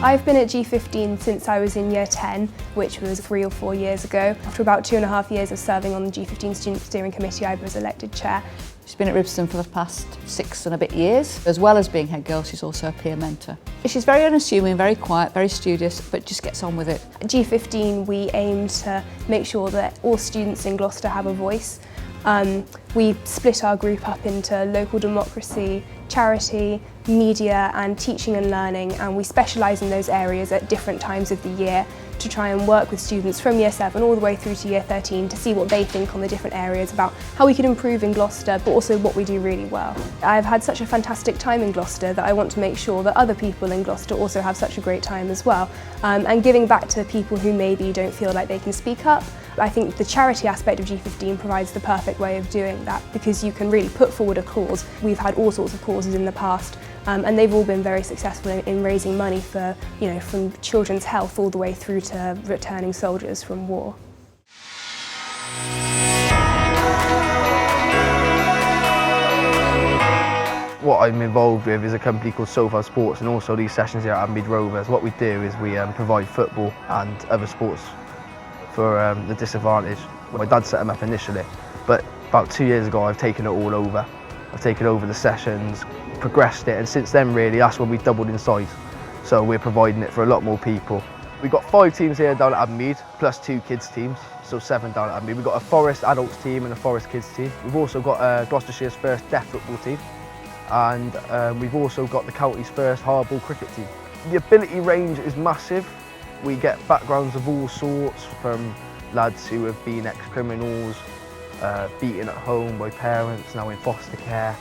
I've been at G15 since I was in year 10, which was 3 or 4 years ago. After about 2.5 years of serving on the G15 Student Steering Committee, I was elected chair. She's been at Ribston for the past 6 and a bit years. As well as being head girl, she's also a peer mentor. She's very unassuming, very quiet, very studious, but just gets on with it. At G15, we aim to make sure that all students in Gloucester have a voice. We split our group up into local democracy, charity, media and teaching and learning, and we specialise in those areas at different times of the year to try and work with students from year 7 all the way through to year 13 to see what they think on the different areas about how we could improve in Gloucester, but also what we do really well. I've had such a fantastic time in Gloucester that I want to make sure that other people in Gloucester also have such a great time as well, and giving back to people who maybe don't feel like they can speak up. I think the charity aspect of G15 provides the perfect way of doing that because you can really put forward a cause. We've had all sorts of causes in the past and they've all been very successful in raising money for, from children's health all the way through to returning soldiers from war. What I'm involved with is a company called SoFar Sports, and also these sessions here at Admead Rovers. What we do is we provide football and other sports for the disadvantaged. My dad set them up initially, but about 2 years ago I've taken it all over. I've taken over the sessions, progressed it, and since then really that's when we've doubled in size. So we're providing it for a lot more people. We've got 5 teams here down at Admead, plus 2 kids teams, so 7 down at Admead. We've got a Forest adults team and a Forest kids team. We've also got Gloucestershire's first deaf football team, and we've also got the county's first hardball cricket team. The ability range is massive. We get backgrounds of all sorts, from lads who have been ex-criminals, beaten at home by parents, now in foster care,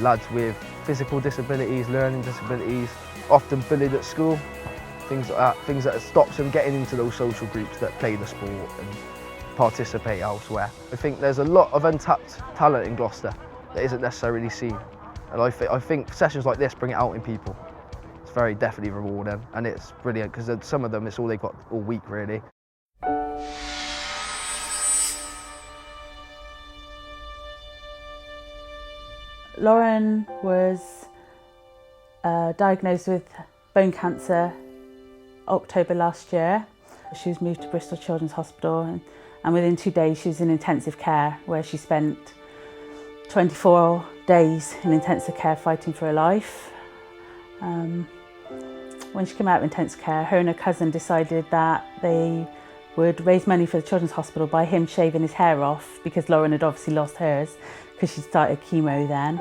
lads with physical disabilities, learning disabilities, often bullied at school, things that stops them getting into those social groups that play the sport and participate elsewhere. I think there's a lot of untapped talent in Gloucester that isn't necessarily seen, and I think sessions like this bring it out in people. It's very definitely rewarding, and it's brilliant because some of them it's all they've got all week really. Lauren was diagnosed with bone cancer October last year. She was moved to Bristol Children's Hospital, and within 2 days she was in intensive care, where she spent 24 days in intensive care fighting for her life. When she came out of intensive care, her and her cousin decided that they would raise money for the Children's Hospital by him shaving his hair off, because Lauren had obviously lost hers because she started chemo then,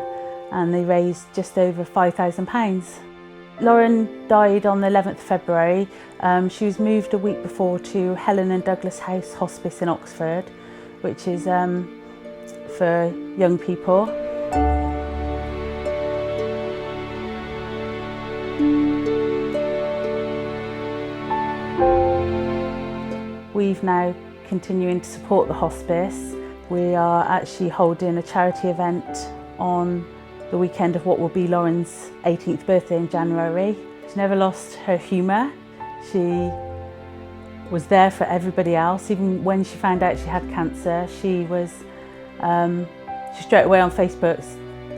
and they raised just over £5,000. Lauren died on the 11th of February. She was moved a week before to Helen and Douglas House Hospice in Oxford, which is for young people. We've now continuing to support the hospice. We are actually holding a charity event on the weekend of what will be Lauren's 18th birthday in January. She never lost her humour. She was there for everybody else. Even when she found out she had cancer, she straight away on Facebook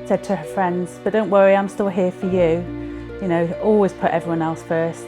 said to her friends, "But don't worry, I'm still here for you." You know, always put everyone else first.